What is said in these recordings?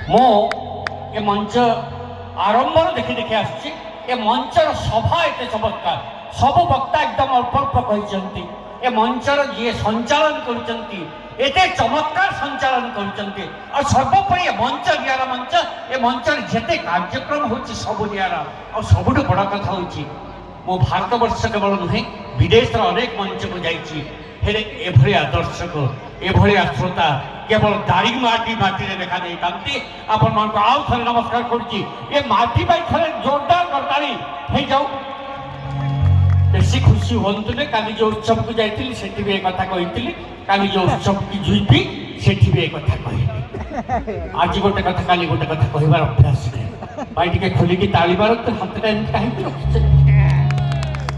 मो ए मंच आरंभ देखी देखी आसुची ए मंचर सभा एत चमत्कार सब वक्ता एकदम अल्प अल्प कहते ए मंचर जी संचालन करते चमत्कार संचालन करते और सर्वोपरि मंच निरा मंच ए मंचर जिते कार्यक्रम हो सब निरा और सबुठ बड़ कथा हूँ मो भारत वर्ष केवल नुहे विदेश अनेक मंच को जाइए एभलिया दर्शक एभलिया श्रोता केवल दारिंगबाड़ी माटी में देखा नहीं पाती आपण मान को आउ थे नमस्कार करुच्ची ये माटी पाई थे जोरदार करताली हो जाऊ बेसी खुशी हूँ काली जो उत्सव को जाइली से एक कथा कही काली जो उत्सव की जुईपी से एक कथा कही आज गोटे कथा काली गोटे कथा कहबार अभ्यास भाई टे खोलिकी ताली मार हाथ कहीं रखी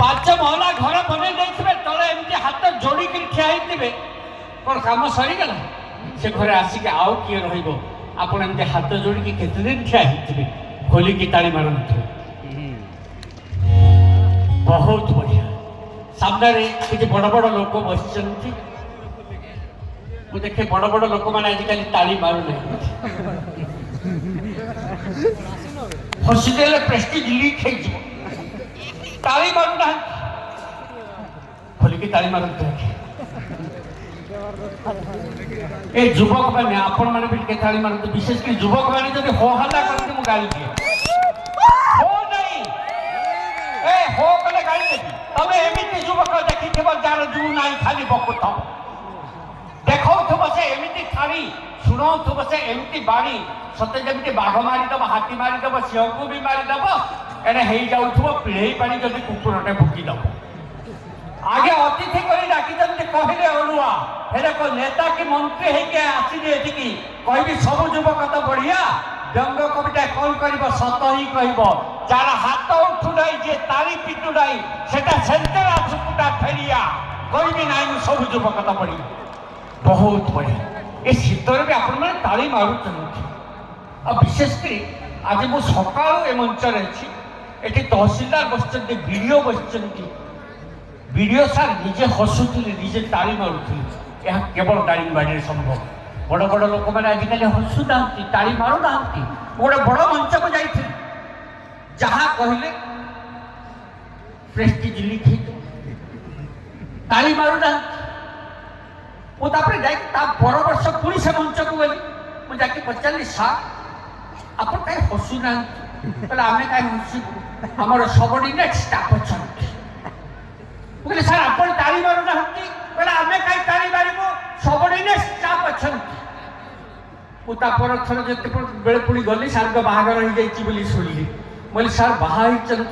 5 महला घर बन तले एमती हाथ जोड़िकी ठिया होते कौन कम सरीगला से घरे आसिक आउ किए रहा हाथ जोड़िकी केते दिन ठिया होते खोलिकी ताली मारतु बहुत बढ़िया सामने किसी बड़ बड़ लोक बस देखे बड़ बड़ लोक मैंने आजिकल ताली मारू हसीदे प्रेस्टिज लीक हो ताली मारू ना खोलिकी ताली मारते ए युवक मैंने आपण मैंने भी ताली मारते विशेषकर युवक मैंने जब हो हल्ला करते मुझे गाली दिए हो नहीं ए हो कले गाली देती तबे एमिति युवक देखि थेब जार जू नाही खाली बकुथ देखौथब से एमिति खाली सुनौथब से एमिति बाणी सते जमिति बाघ मारिदब हाथी मारिदब सिंह को भी मारिदब एने हेई जाउथबो पिढ़ई पानी जदि कुकुरटे भुकिदब आगे अतिथि करी डाकिदे कहले अनुआ हेले को नेता कि मंत्री हेके आसीले एतिकी कहबी सब युवक तो बढ़िया व्यंग कविता कौन कर सत ही कह जार हाथ उठुनाई जे ताली पिटुनाई सेटा सेंटर आसुकुटा फेरिया कहबी ना सब युवक तो बढ़िया बहुत बढ़िया ये शीतर भी आपण मैंने ताली मारुचंती और विशेषकर आज मु सकाळु ए मंच अच्छी ये तहसीलदार बसते विडीओ बसते विडीओ सार निजे हसुले निजे ताली मारुले यह केवल दारिंगबाड़ी संभव बड़ बड़ लोक मैंने आजिकल हसुना ताली मारूना गोटे बड़ मंच को जाइए जहाँ कहले प्रेस्टिज लीक ताली मारूना मुझे पर वर्ष पुणी से मंच को गली मुझे पचारि सार आप कहीं हसुना आम कहीं हसू आम सबर्डिनेट स्टाफ अच्छा कहले सर आप ताली मारूना आम कहीं ताली मारू सबर्डिनेट स्टाफ अच्छा मुझे थर जिते बेले पुणी गली सार को बाहागर हो जाइए शुणिली बोली सार बाहर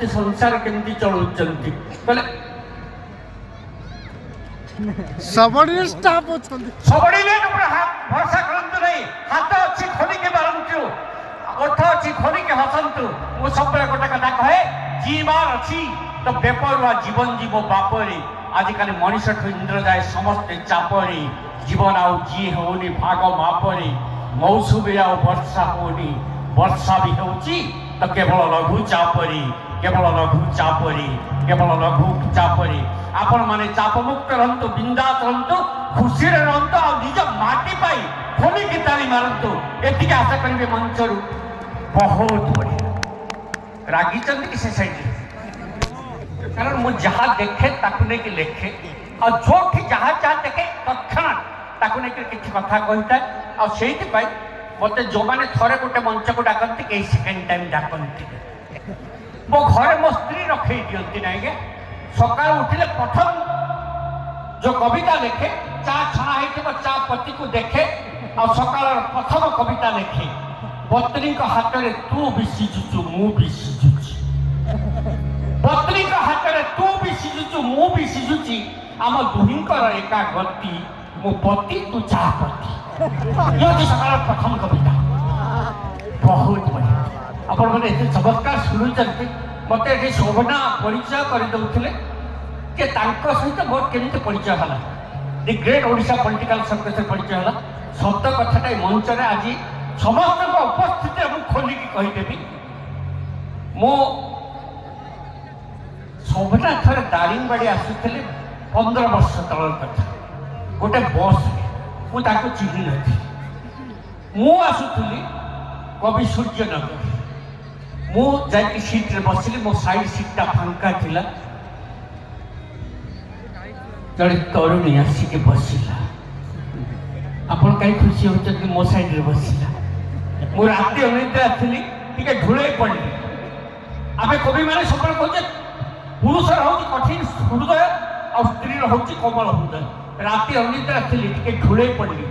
संसार केमती चलाउछंती कहले सबर्डिनेट स्टाफ अच्छा सबर्डिनेट भरोसा करते नहीं हाथ अच्छी खोलिकी मारतु ओठ अच्छी खोलिकी हसतु मु सब गोटे कथा कहे जीवार अच्छी तो बेपरुआ जीवन जीव बापरे आजिकल मनीष इंद्र जाए समस्ते चापरे जीवन आउ जी होनी भाग मापरे मौसुमी आ वर्षा होनी वर्षा भी होची तो केवल लघु चापरी केवल लघु चापरी केवल लघु चापरी आपण माने चाप मुक्त रहंतु बिंदास रहंतु खुशी रे रहंतु आ निज माटी पाई खोलिकी ताली मारंतु एतिके आशा करिवे मंचरू बहुत बढ़िया रागी चंद की सोसाइटी कारण मु जहाँ देखे ताकु नहीं कि लेखे और जो जहाँ जहाँ देखे तत्क्षणात ताकु नहीं कि कथा कहता और से मत जो मैंने थरे गोटे मंच को डाकती कई सेकेंड टाइम डाकती मो घरे मो स्त्री रखे दिखती ना गे सकाल उठिले प्रथम जो कविता लिखे चा छणा हो चा पति को देखे और सकाल प्रथम कविता लिखे पत्नी हाथ में तू भी सिझुचु मु भी सिझुची पत्नी हाथ में तू भी सिझुचु मु भी सिझुची आम दुहींकर एका गति मो पति तू चाह पति ये सकाल प्रथम कविता बहुत बढ़िया आपण मैंने ये चमत्कार शुणुंट मत ये शोभना परिचय करदे कि सहित मोर केमी परिचय है दि ग्रेट ओडिशा पॉलिटिकल सर्कस परिचय है सत कथाटा मंच में आज समस्त उपस्थित मुझे खोलिकी कहीदेवी मो शोभना थर दारिंगबाड़ी आसुले 15 वर्ष तल कथा गोटे बस मुझे चिन्ह नी मु आसुली कवि सूर्यनगर मु जाकि सीट रे बसिली मो साइड सीट टा फांका थिला जड़े तरुणी आसिके बसिला आपण कहीं खुशी होते कि मो साइड रे बसिला मु राति अनिद्रा थिली टिके ढुळे पड़ली आमे कवि माने सबल कहजे पुरुष रहउची कठिन हृदय और स्त्री रहउची कोमल हृदय राति अनिद्रा थिली टिके ढुळे पड़ली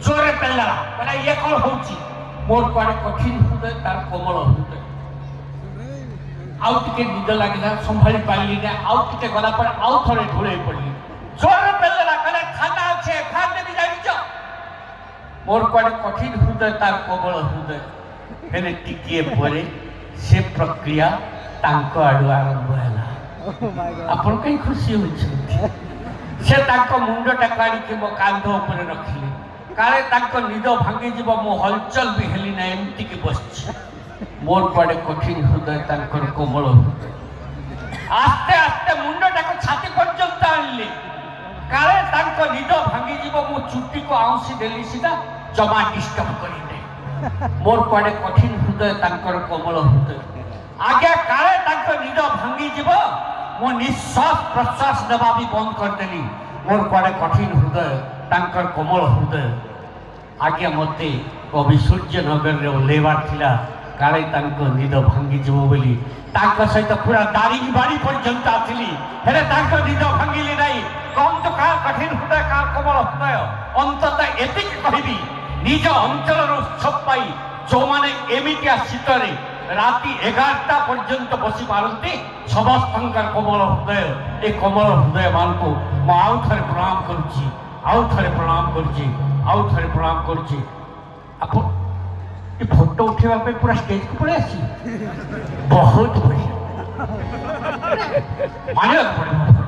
जोरे पेला कहला ये कोन होउची मोर पारे कठिन हृदय तार कोमल हृदय आउ टिके निद लागिला संभाली पाइली ना आउ टिके गला पर आउ थरे ढुळे पड़ली जोरे पेला कहला खाना আছে खाने भी जानिछ मोर पारे कठिन हृदय तार कोमल हृदय हेले टिके परे से प्रक्रिया तांको आडु आरंभ होला आपण कहीं खुशी होइछ से तांको मुंडटा काढी के मो कांध ऊपर रखिले काले तांको निद भांगी जीव मो हलचल भी हेली ना एमती के बसछि मोर पड़े कठिन हृदय तांकर कोमल आस्ते आस्ते मुंडटा को छाती पर्यंत आनले काले तांको निद भांगी जीव मो चुट्टी को आउसी देली सीधा जमा डिस्टर्ब करिने मोर पड़े कठिन हृदय तांकर कोमल हृदय आगे काले तांको निद भांगी जीव मो निश्वास प्रश्वास देवा भी बंद कर देली मोर पड़े कठिन हृदय तांकर कोमल हृदय आगे मते कवि सूर्यनगर रे ओलेवार थिला काले तांको निद भांगी जीव बोली तांको सहित पूरा दारी बाड़ी पर्यंत आथिली हेले तांको निद भांगिली नाही कम तो का कठिन हृदय का कोमल हृदय अंततः एतिक कहबी निज अंचल उत्सव पाई जो माने एमितिया शीतरे राति 11टा पर्यंत बसी पारती समस्तंकर कोमल हृदय ए कोमल हृदय मान को मो आउ थरे प्रणाम करूची आउ थरे प्रणाम करूची आउ थरे प्रणाम करूची आप ये फोटो उठेवा पे पूरा स्टेज को पड़े आसी बहुत बढ़िया माने पड़े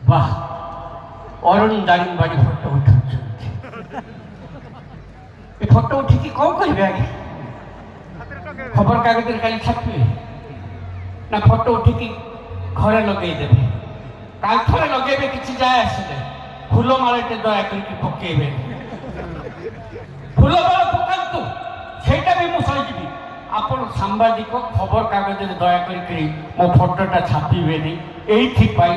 वाह अरुण दारिंगबाड़ी फोटो उठाउछन ए फोटो उठी की कौन करिवे आगे खबर कागज रे काली छापी ना फोटो उठी की घरे लगे देबे काल थरे लगेबे किछि जाय आसिले फूलो मालटे दया करके पकेबे फूलो माल पकांतु सेटा भी मु सहिबी आपण सांबादिक खबर कागज रे दया करके मो फोटोटा छापीबेनी एइथि पाई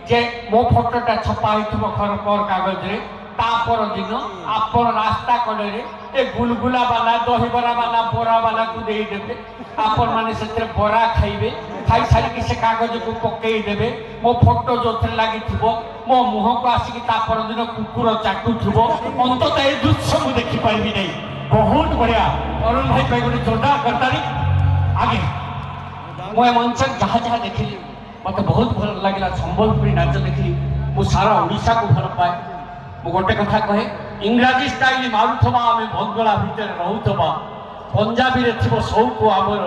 जे मो फोटोटा छपा होइथबो खबर कागज रे तापर दिन आपण रास्ता कड़े ए गुलगुला वाला दही बरा वाला बोरा वाला को दे देबे आपण माने सेते बोरा खाइबे खाई सारी कि से कागज को पकई देबे मो फोटो जो थे लागी थिबो मो मुह को आसी कि तापर दिन कुकुर चाटू थिबो अंतत ए दृश्य मु देखि पाइबी नै बहुत बढ़िया अरुण भाई भाई गोटे जोरदार करतारी आगे मो मंच जहाँ जहाँ देखिली मत बहुत भल लगिला संबलपुरी नाच देखिली मु सारा ओडिशा को भल पाए मु गोटे कथा कहे इंग्राजी स्टाइल मारुथबा आमे बंगला भीतर रहउथबा पंजाबी रे थिबो सौको आमर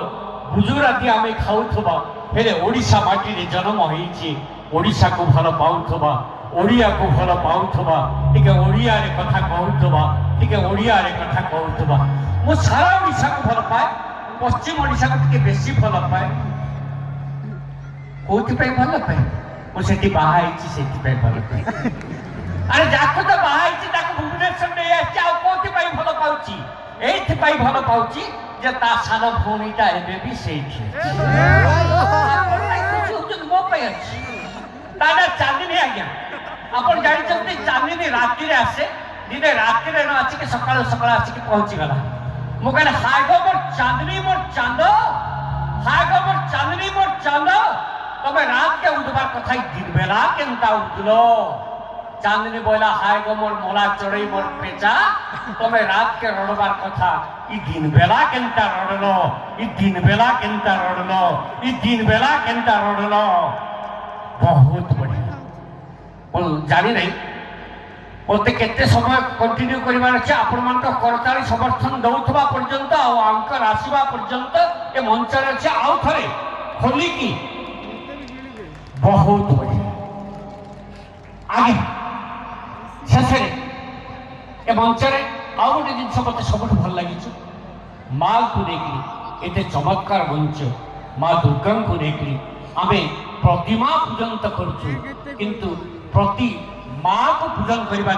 गुजराती आमे खाउथबा हेले ओडिशा माटी रे जन्म होईची ओडिशा को भल पाउथबा ओडिया को भल पाउथबा टिके ओडिया रे कथा कहउथबा टिके ओडिया रे कथा कहउथबा मु सारा ओडिशा को भल पाए पश्चिम ओडिशा को टिके बेसी भल पाए कोथि पे भल पाए मु सेठी बाहा आइची सेठी पे भल पाए अरे जाको तो बाहा आइची ताको भुवनेश्वर ने आइची आ कोथि पे भल पाउची एथि पे भल पाउची जे ता सानो भौणीटा एबे भी सेठी मो पे अछि ताना चांदनी आज्ञा आपण जानि चलते चांदनी राति रे आसे दिने राति रे न आछि के सकाळ सकाळ आछि के पहुंची गला मु कहले हाय गो मोर चांदनी मोर चांदो हाय गो मोर चांदनी मोर चांदो तबे रात के उठबार कथा दिन बेला केनता उठलो चांदनी बोला हाय गो मोर मोला चढ़ई मोर पेचा तबे रात के रड़बार कथा ई दिन बेला केनता रड़लो ई दिन बेला केनता रड़लो ई दिन बेला केनता रड़लो बहुत बढ़िया बोल जानी नहीं बोलते केते समय कंटिन्यू करिवार अछि आपण मान को करताली समर्थन दउथबा पर्यंत आ अंकर आसीबा पर्यंत ए मंच रे अछि आउ थरे खोली की बहुत बढ़िया आगे शेषे ए मंच रे आउ गोटे जिनस मते सबठ भल लागिछ माँ को देखली एते चमत्कार मंच माँ दुर्गा को देखली आमे प्रतिमा पूजन तो करछु किंतु प्रति माँ को पूजन करबा